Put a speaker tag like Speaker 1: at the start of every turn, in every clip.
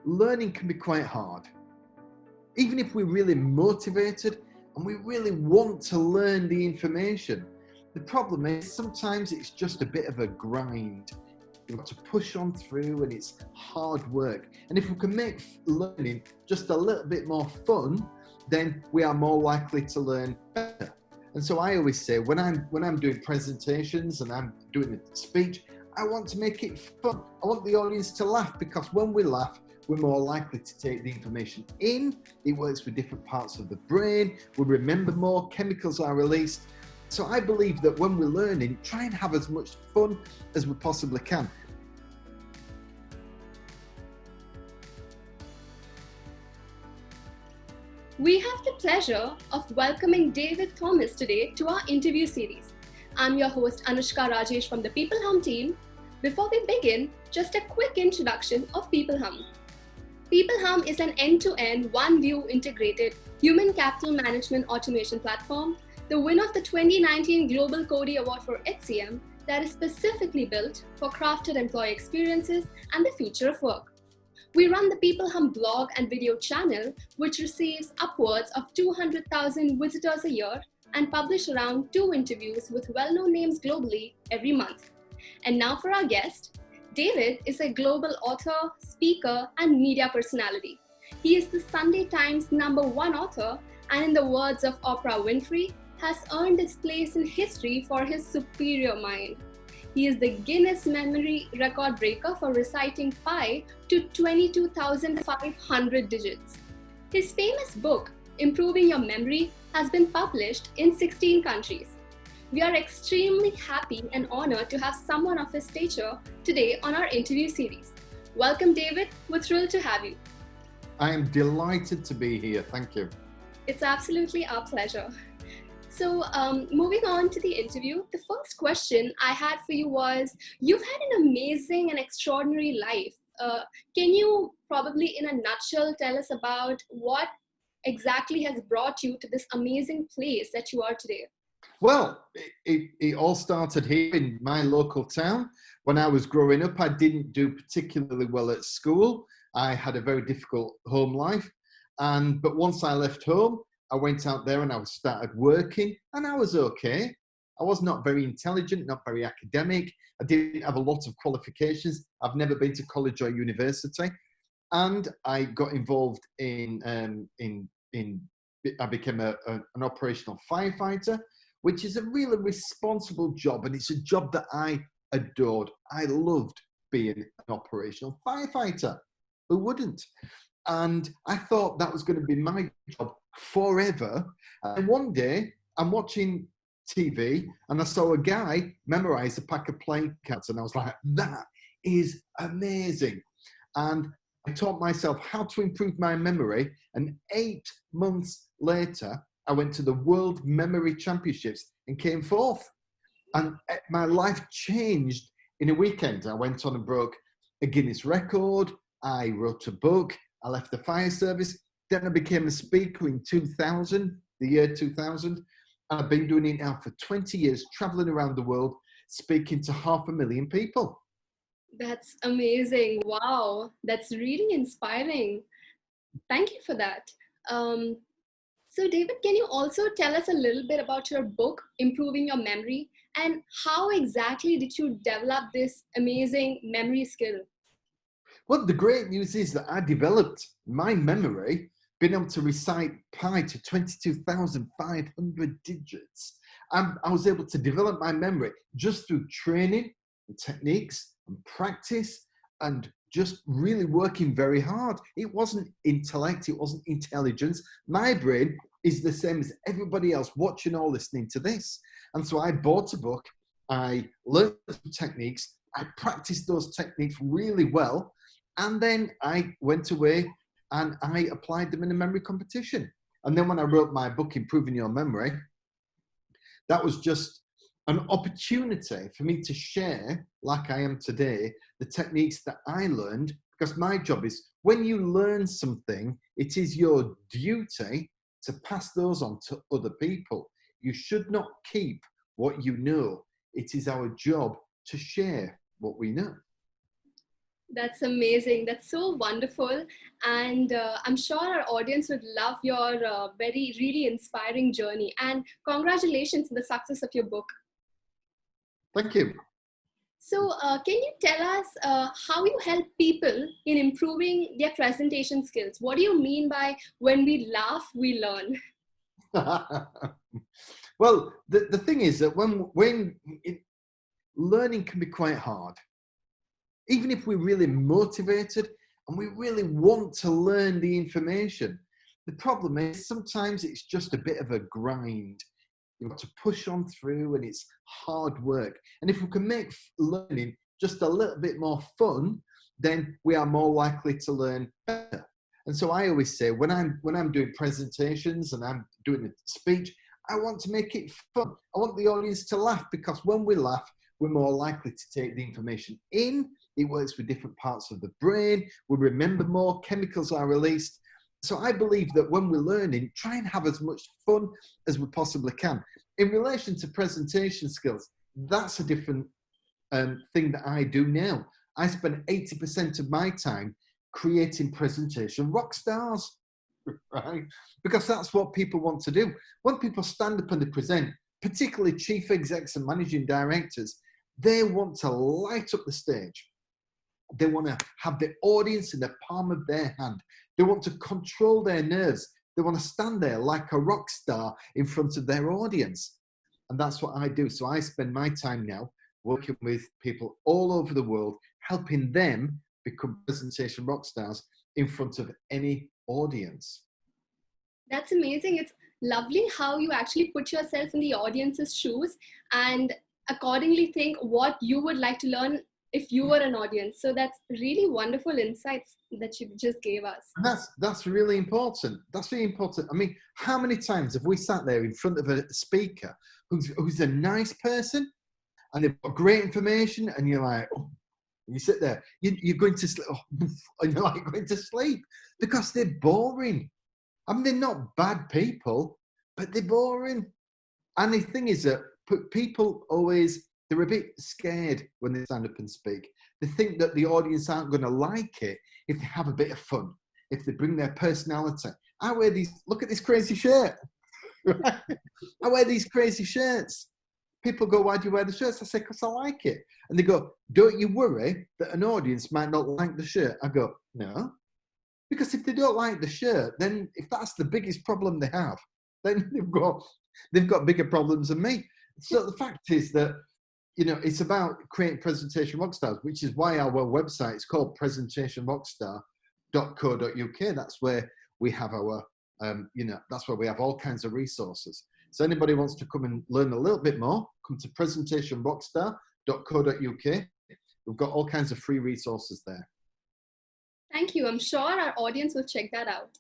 Speaker 1: learning can be quite hard. Even if we're really motivated and we really want to learn the information, the problem is sometimes it's just a bit of a grind. You've got to push on through and it's hard work. And if we can make learning just a little bit more fun, then we are more likely to learn better. And so I always say when I'm doing presentations and I'm doing a speech, I want to make it fun. I want the audience to laugh, because when we laugh, we're more likely to take the information in. It works with different parts of the brain. We remember more, chemicals are released. So I believe that when we're learning, try and have as much fun as we possibly can.
Speaker 2: We have the pleasure of welcoming David Thomas today to our interview series. I'm your host Anushka Rajesh from the peopleHum team. Before we begin, just a quick introduction of peopleHum. peopleHum is an end-to-end, one-view integrated human capital management automation platform, the winner of the 2019 Global Cody Award for HCM, that is specifically built for crafted employee experiences and the future of work. We run the peopleHum blog and video channel, which receives upwards of 200,000 visitors a year, and publish around 2 interviews with well-known names globally every month. And now for our guest. David is a global author, speaker, and media personality. He is the Sunday Times #1 author, and in the words of Oprah Winfrey, has earned his place in history for his superior mind. He is the Guinness Memory Record breaker for reciting pi to 22,500 digits. His famous book, Improving Your Memory, has been published in 16 countries. We are extremely happy and honored to have someone of his stature today on our interview series. Welcome, David. We're thrilled to have you.
Speaker 1: I am delighted to be here. Thank you.
Speaker 2: It's absolutely our pleasure. So moving on to the interview, the first question I had for you was, you've had an amazing and extraordinary life. Can you probably in a nutshell tell us about what exactly has brought you to this amazing place that you are today?
Speaker 1: Well, it all started here in my local town. When I was growing up, I didn't do particularly well at school. I had a very difficult home life. But once I left home, I went out there and I started working, and I was okay. I was not very intelligent, not very academic. I didn't have a lot of qualifications. I've never been to college or university. And I got involved I became an operational firefighter, which is a really responsible job. And it's a job that I adored. I loved being an operational firefighter. Who wouldn't? And I thought that was going to be my job forever. And one day I'm watching TV and I saw a guy memorize a pack of playing cards. And I was like, that is amazing. And I taught myself how to improve my memory. And 8 months later, I went to the World Memory Championships and came fourth. And my life changed in a weekend. I went on and broke a Guinness record. I wrote a book. I left the fire service. Then I became a speaker in 2000, the year 2000. And I've been doing it now for 20 years, traveling around the world, speaking to 500,000 people.
Speaker 2: That's amazing. Wow, that's really inspiring. Thank you for that. So David, can you also tell us a little bit about your book, Improving Your Memory, and how exactly did you develop this amazing memory skill?
Speaker 1: Well, the great news is that I developed my memory, being able to recite pi to 22,500 digits. I was able to develop my memory just through training and techniques and practice and just really working very hard. It wasn't intellect, it wasn't intelligence. My brain is the same as everybody else watching or listening to this. And so I bought a book, I learned some techniques, I practiced those techniques really well, and then I went away and I applied them in a memory competition. And then when I wrote my book, Improving Your Memory, that was just an opportunity for me to share, like I am today, the techniques that I learned, because my job is, when you learn something, it is your duty to pass those on to other people. You should not keep what you know. It is our job to share what we know.
Speaker 2: That's amazing. That's so wonderful. And I'm sure our audience would love your very, really inspiring journey. And congratulations on the success of your book.
Speaker 1: Thank you.
Speaker 2: So, can you tell us how you help people in improving their presentation skills? What do you mean by when we laugh, we learn?
Speaker 1: Well, the thing is that learning can be quite hard. Even if we're really motivated and we really want to learn the information, the problem is sometimes it's just a bit of a grind. You've got to push on through and it's hard work. And if we can make learning just a little bit more fun, then we are more likely to learn better. And so I always say when I'm doing presentations and I'm doing a speech, I want to make it fun. I want the audience to laugh, because when we laugh, we're more likely to take the information in. It works with different parts of the brain. We remember more, chemicals are released. So I believe that when we're learning, try and have as much fun as we possibly can. In relation to presentation skills, that's a different thing that I do now. I spend 80% of my time creating presentation rock stars, right? Because that's what people want to do. When people stand up and they present, particularly chief execs and managing directors, they want to light up the stage. They want to have the audience in the palm of their hand. They want to control their nerves. They want to stand there like a rock star in front of their audience. And that's what I do. So I spend my time now working with people all over the world, helping them become presentation rock stars in front of any audience.
Speaker 2: That's amazing. It's lovely how you actually put yourself in the audience's shoes and accordingly think what you would like to learn if you were an audience. So that's really wonderful insights that you just gave us.
Speaker 1: And that's really important. That's really important. I mean, how many times have we sat there in front of a speaker who's a nice person and they've got great information, and you're like, oh, you sit there, you're going to sleep, oh, and you're like going to sleep because they're boring. I mean, they're not bad people, but they're boring. And the thing is that people always, they're a bit scared when they stand up and speak. They think that the audience aren't going to like it if they have a bit of fun, if they bring their personality. I wear these, look at this crazy shirt. I wear these crazy shirts. People go, why do you wear the shirts? I say, because I like it. And they go, don't you worry that an audience might not like the shirt? I go, no. Because if they don't like the shirt, then if that's the biggest problem they have, then they've got bigger problems than me. So the fact is that, you know, it's about creating presentation rockstars, which is why our website is called presentationrockstar.co.uk. That's where we have our, that's where we have all kinds of resources. So anybody wants to come and learn a little bit more, come to presentationrockstar.co.uk. We've got all kinds of free resources there.
Speaker 2: Thank you. I'm sure our audience will check that out.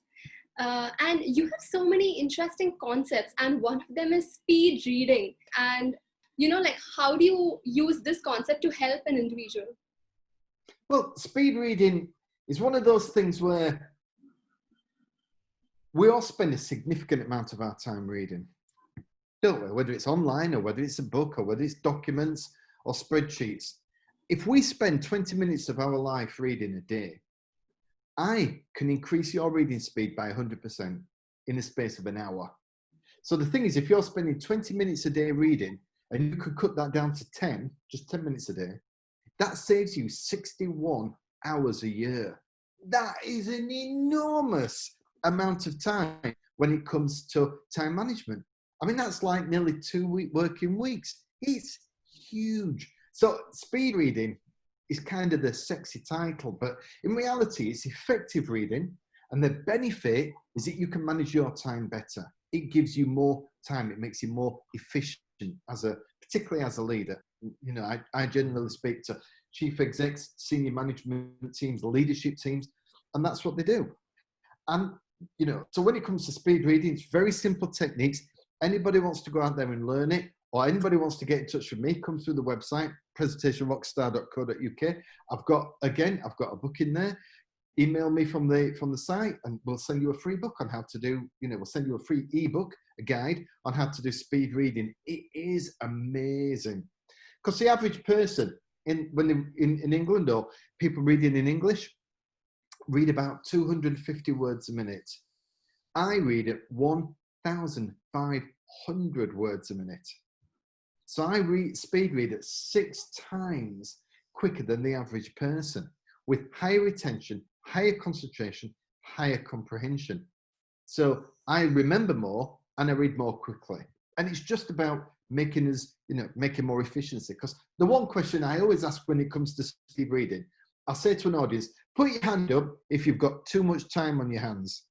Speaker 2: And you have so many interesting concepts, and one of them is speed reading. And, you know, like, how do you use this concept to help an individual?
Speaker 1: Well, speed reading is one of those things where we all spend a significant amount of our time reading, don't we? Whether it's online or whether it's a book or whether it's documents or spreadsheets. If we spend 20 minutes of our life reading a day, I can increase your reading speed by 100% in the space of an hour. So the thing is, if you're spending 20 minutes a day reading and you could cut that down to 10, just 10 minutes a day, that saves you 61 hours a year. That is an enormous amount of time when it comes to time management. I mean, that's like nearly 2 working weeks. It's huge. So speed reading is kind of the sexy title, but in reality, it's effective reading. And the benefit is that you can manage your time better. It gives you more time. It makes you more efficient particularly as a leader. You know, I generally speak to chief execs, senior management teams, leadership teams, and that's what they do. And, you know, so when it comes to speed reading, it's very simple techniques. Anybody wants to go out there and learn it, or anybody wants to get in touch with me, come through the website, presentationrockstar.co.uk. I've got a book in there. Email me from the site and we'll send you a free book on how to do, we'll send you a free ebook, a guide on how to do speed reading. It is amazing. Because the average person, in England, or people reading in English, read about 250 words a minute. I read at 1,500 words a minute. So I speed read at 6 times quicker than the average person, with higher retention, higher concentration, higher comprehension. So I remember more and I read more quickly. And it's just about making us, making more efficiency. Because the one question I always ask when it comes to speed reading, I'll say to an audience, put your hand up if you've got too much time on your hands.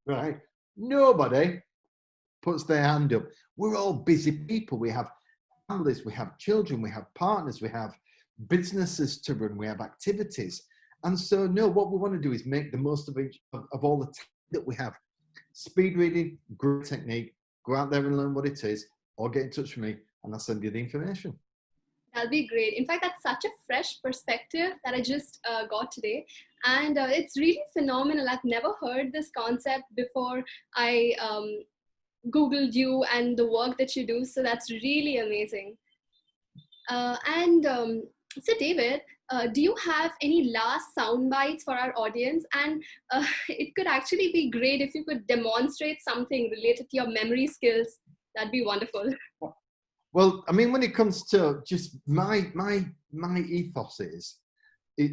Speaker 1: Right? Nobody puts their hand up. We're all busy people. We have families, we have children, we have partners, we have businesses to run, we have activities. And so, no, what we want to do is make the most of all the time that we have. Speed reading, great technique. Go out there and learn what it is, or get in touch with me and I'll send you the information.
Speaker 2: That'll be great. In fact, that's such a fresh perspective that I just got today. And it's really phenomenal. I've never heard this concept before I Googled you and the work that you do. So that's really amazing. So David, do you have any last sound bites for our audience? And it could actually be great if you could demonstrate something related to your memory skills. That'd be wonderful.
Speaker 1: Well, I mean, when it comes to just my ethos is,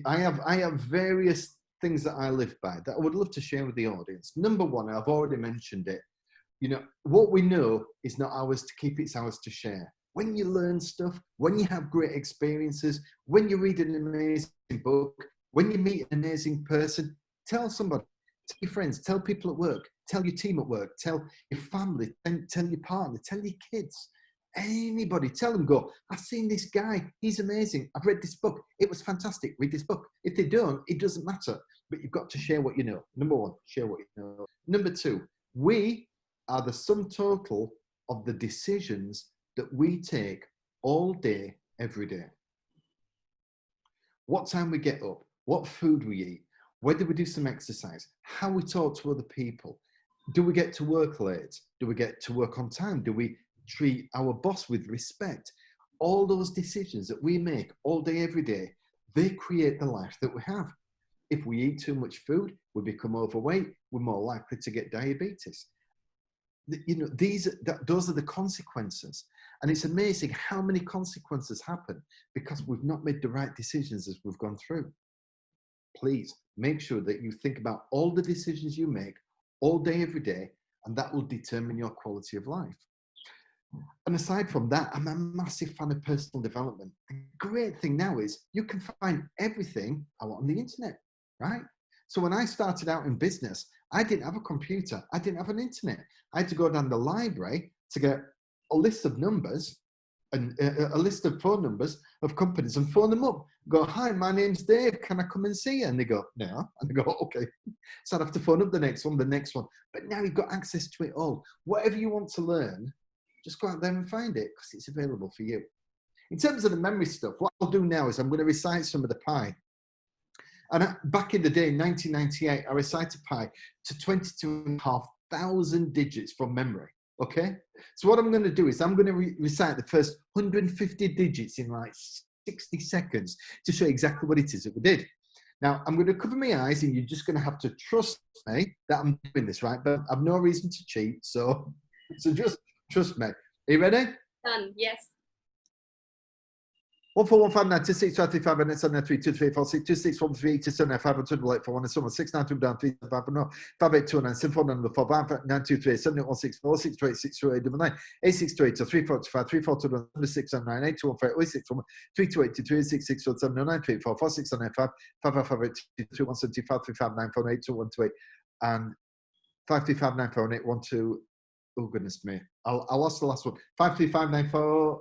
Speaker 1: I have various things that I live by that I would love to share with the audience. Number one, I've already mentioned it. What we know is not ours to keep, it's ours to share. When you learn stuff, when you have great experiences, when you read an amazing book, when you meet an amazing person, tell somebody, tell your friends, tell people at work, tell your team at work, tell your family, and tell your partner, tell your kids, anybody, tell them, go, I've seen this guy, he's amazing, I've read this book, it was fantastic, read this book. If they don't, it doesn't matter, but you've got to share what you know. Number one, share what you know. Number two, we are the sum total of the decisions that we take all day, every day. What time we get up, what food we eat, whether we do some exercise, how we talk to other people. Do we get to work late? Do we get to work on time? Do we treat our boss with respect? All those decisions that we make all day, every day, they create the life that we have. If we eat too much food, we become overweight, we're more likely to get diabetes. Those are the consequences. And it's amazing how many consequences happen because we've not made the right decisions as we've gone through. Please make sure that you think about all the decisions you make all day, every day, and that will determine your quality of life. And aside from that, I'm a massive fan of personal development. The great thing now is you can find everything I want on the internet, right? So when I started out in business, I didn't have a computer. I didn't have an internet. I had to go down the library to get a list of numbers and a list of phone numbers of companies and phone them up. Go, hi, my name's Dave. Can I come and see you? And they go, no. And I go, okay. So I'd have to phone up the next one. But now you've got access to it all. Whatever you want to learn, just go out there and find it because it's available for you. In terms of the memory stuff, what I'll do now is I'm going to recite some of the pi. And back in the day, in 1998, I recited pi to 22,500 digits from memory. Okay? So what I'm going to do is I'm going to recite the first 150 digits in like 60 seconds to show you exactly what it is that we did. Now, I'm going to cover my eyes and you're just going to have to trust me that I'm doing this, right? But I've no reason to cheat. So just trust me. Are you ready?
Speaker 2: Done. Yes.
Speaker 1: 1 4 1 5 9 2 6 5 3 5 9 7 9 3 2 3 4 6 2 6 1 3 2 7 9 5 2 8 4 1 7 6 9 2 down 3 5 no 5 8 2 9 7 4 9 4 5 9 2 3 7 8 1 6 4 6 2 8 6 2 8 9 8 6 2 8 3 4 5 3 4 2 9 6 7 9 8 2 1 5 8 6 1 3 2 8 2 3 6 6 4 7 9 3 4 4 6 9 5 5 5 5 8 2 1 7 2 5 3 5 9 4 8 2 1 2 8 and 5 3 5 9 4 8 1 2. Oh goodness me! I lost the last one. 5 3 5 9 4.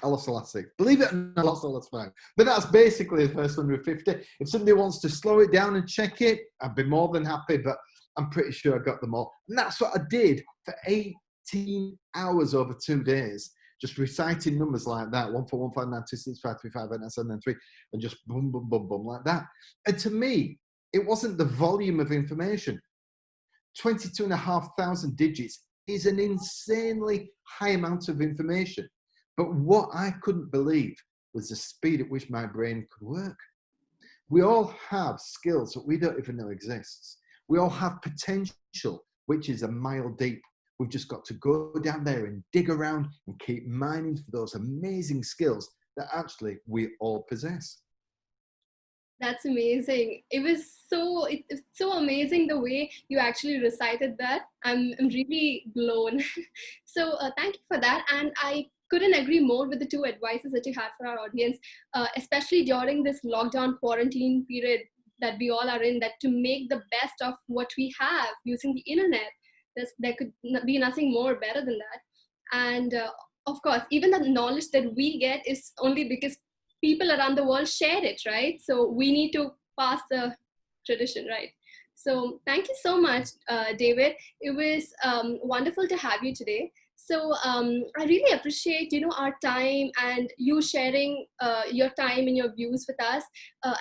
Speaker 1: I lost the last 6. Believe it or not, I lost the last 5. But that's basically the first 150. If somebody wants to slow it down and check it, I'd be more than happy, but I'm pretty sure I got them all. And that's what I did for 18 hours over 2 days, just reciting numbers like that. 1 4 1 5 9 2 6 5 3 5 8 9 7 9 3, and just boom, boom, boom, boom, like that. And to me, it wasn't the volume of information. 22,500 digits is an insanely high amount of information. But what I couldn't believe was the speed at which my brain could work. We all have skills that we don't even know exists. We all have potential, which is a mile deep. We've just got to go down there and dig around and keep mining for those amazing skills that actually we all possess.
Speaker 2: That's amazing. It's so amazing the way you actually recited that. I'm really blown. So thank you for that. And I couldn't agree more with the two advices that you had for our audience, especially during this lockdown quarantine period that we all are in, that to make the best of what we have using the internet. There could be nothing more better than that. And of course, even the knowledge that we get is only because people around the world share it, right? So we need to pass the tradition, right? So thank you so much, David. It was wonderful to have you today. So I really appreciate, our time and you sharing your time and your views with us.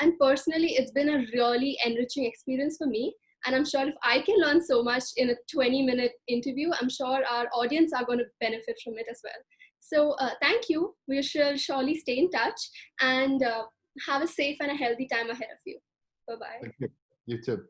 Speaker 2: And personally, it's been a really enriching experience for me. And I'm sure if I can learn so much in a 20-minute interview, I'm sure our audience are going to benefit from it as well. So thank you. We shall surely stay in touch and have a safe and a healthy time ahead of you. Bye-bye.
Speaker 1: Thank you. You too.